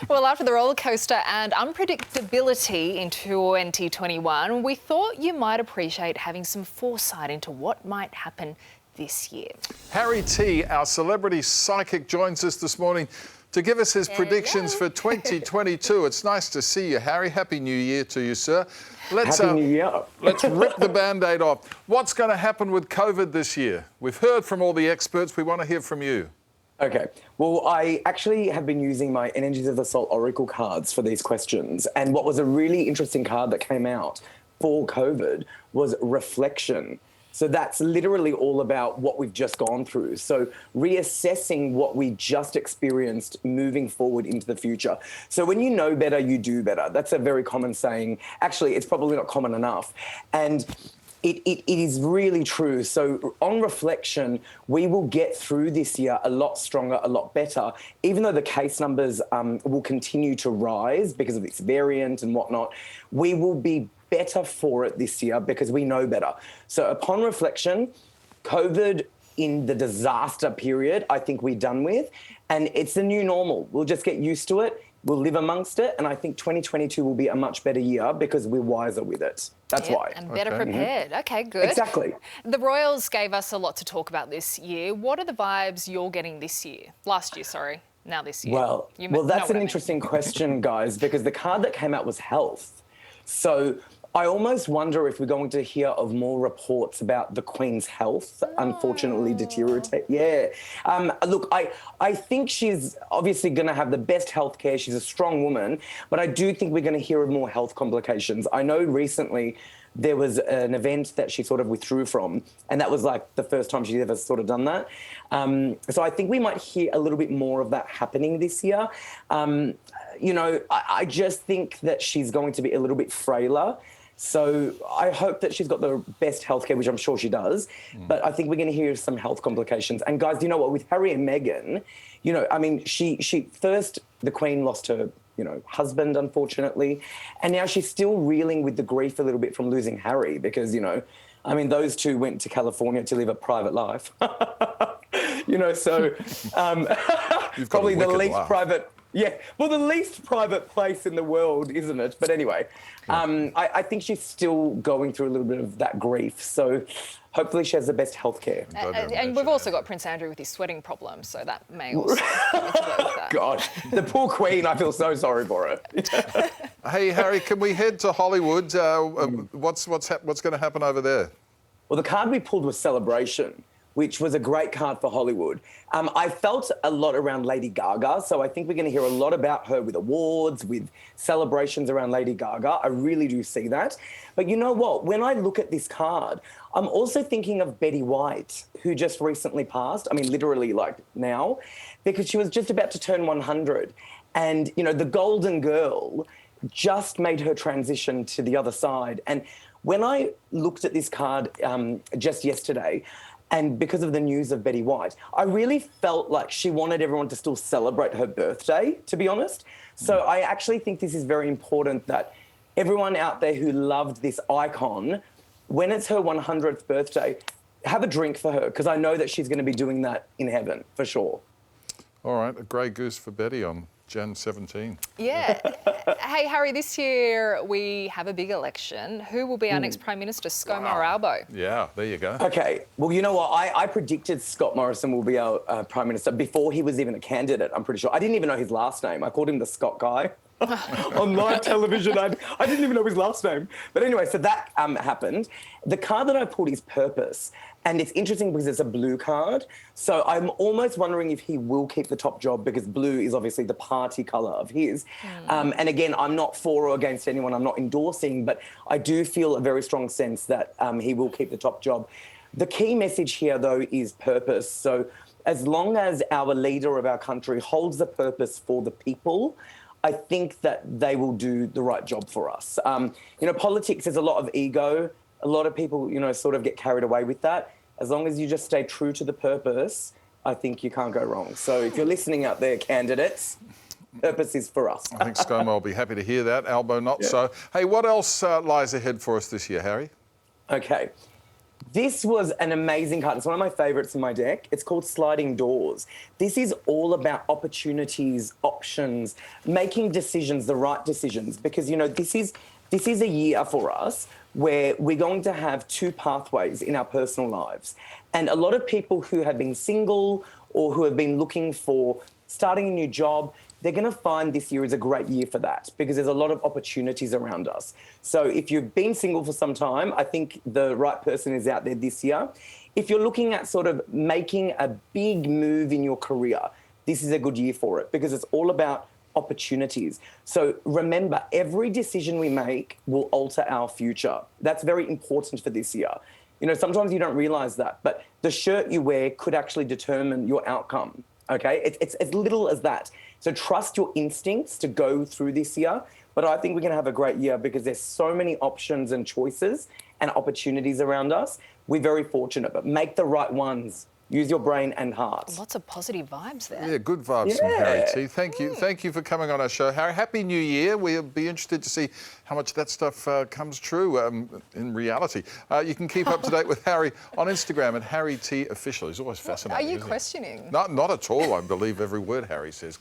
Well, after the roller coaster and unpredictability in 2021, we thought you might appreciate having some foresight into what might happen this year. Harry T, our celebrity psychic, joins us this morning to give us his predictions for 2022. It's nice to see you, Harry. Happy New Year to you, sir. Happy New Year. Let's rip the Band-Aid off. What's going to happen with COVID this year? We've heard from all the experts. We want to hear from you. Okay. Well, I actually have been using my Energies of the Soul Oracle cards for these questions. And what was a really interesting card that came out for COVID was reflection. So that's literally all about what we've just gone through. So reassessing what we just experienced moving forward into the future. So when you know better, you do better. That's a very common saying. Actually, it's probably not common enough. And it is really true. So on reflection, we will get through this year a lot stronger, a lot better, even though the case numbers will continue to rise because of this variant and whatnot. We will be better for it this year because we know better. So upon reflection, COVID in the disaster period, I think we're done with, and it's the new normal. We'll just get used to it. We'll live amongst it, and I think 2022 will be a much better year because we're wiser with it. That's why. And better prepared. Okay, good. Exactly. The Royals gave us a lot to talk about this year. What are the vibes you're getting this year? Last year, sorry. Now this year. Well, that's an interesting question, guys, because the card that came out was health. So I almost wonder if we're going to hear of more reports about the Queen's health, unfortunately deteriorate. Yeah. Look, I think she's obviously going to have the best healthcare. She's a strong woman, but I do think we're going to hear of more health complications. I know recently there was an event that she sort of withdrew from, and that was like the first time she's ever sort of done that. So I think we might hear a little bit more of that happening this year. You know, I just think that she's going to be a little bit frailer. So I hope that she's got the best healthcare, which I'm sure she does. But I think we're going to hear some health complications. And guys, you know what? With Harry and Meghan, you know, I mean, she first, the Queen lost her, you know, husband, unfortunately. And now she's still reeling with the grief a little bit from losing Harry because, you know, I mean, those two went to California to live a private life. You know, so probably the least private. Yeah, well, the least private place in the world, isn't it? But anyway, I think she's still going through a little bit of that grief. So hopefully she has the best healthcare. And we've also got Prince Andrew with his sweating problem, so that may also come into work with that. Gosh, the poor Queen, I feel so sorry for her. Hey, Harry, can we head to Hollywood? What's going to happen over there? Well, the card we pulled was Celebration, which was a great card for Hollywood. I felt a lot around Lady Gaga, so I think we're going to hear a lot about her with awards, with celebrations around Lady Gaga. I really do see that. But you know what? When I look at this card, I'm also thinking of Betty White, who just recently passed. I mean, literally like now, because she was just about to turn 100. And, you know, the Golden Girl just made her transition to the other side. And when I looked at this card just yesterday, and because of the news of Betty White, I really felt like she wanted everyone to still celebrate her birthday, to be honest. So I actually think this is very important that everyone out there who loved this icon, when it's her 100th birthday, have a drink for her, because I know that she's going to be doing that in heaven, for sure. All right, a grey goose for Betty on Jan 17. Yeah. Hey, Harry, this year we have a big election. Who will be our next Prime Minister? ScoMo or Albo? Yeah, there you go. Okay. Well, you know what? I predicted Scott Morrison will be our Prime Minister before he was even a candidate, I'm pretty sure. I didn't even know his last name. I called him the Scott guy. On live television, I didn't even know his last name. But anyway, so that happened. The card that I pulled is Purpose. And it's interesting because it's a blue card. So I'm almost wondering if he will keep the top job because blue is obviously the party colour of his. And again, I'm not for or against anyone. I'm not endorsing, but I do feel a very strong sense that he will keep the top job. The key message here, though, is purpose. So as long as our leader of our country holds the purpose for the people, I think that they will do the right job for us. You know, politics is a lot of ego. A lot of people, you know, sort of get carried away with that. As long as you just stay true to the purpose, I think you can't go wrong. So if you're listening out there, candidates, purpose is for us. I think ScoMo will be happy to hear that. Albo not so. Hey, what else lies ahead for us this year, Harry? Okay. This was an amazing card. It's one of my favourites in my deck. It's called Sliding Doors. This is all about opportunities, options, making decisions, the right decisions. Because, you know, this is a year for us where we're going to have two pathways in our personal lives. And a lot of people who have been single or who have been looking for starting a new job, they're going to find this year is a great year for that because there's a lot of opportunities around us. So if you've been single for some time, I think the right person is out there this year. If you're looking at sort of making a big move in your career, this is a good year for it because it's all about opportunities. So remember, every decision we make will alter our future. That's very important for this year. You know, sometimes you don't realize that, but the shirt you wear could actually determine your outcome. Okay, it's as little as that. So trust your instincts to go through this year. But I think we're going to have a great year because there's so many options and choices and opportunities around us. We're very fortunate, but make the right ones. Use your brain and heart. Lots of positive vibes there. Yeah, good vibes from Harry T. Thank you. Thank you for coming on our show, Harry. Happy New Year. We'll be interested to see how much that stuff comes true in reality. You can keep up to date with Harry on Instagram at Harry T Official. He's always fascinating. Are you questioning? Not at all. I believe every word Harry says.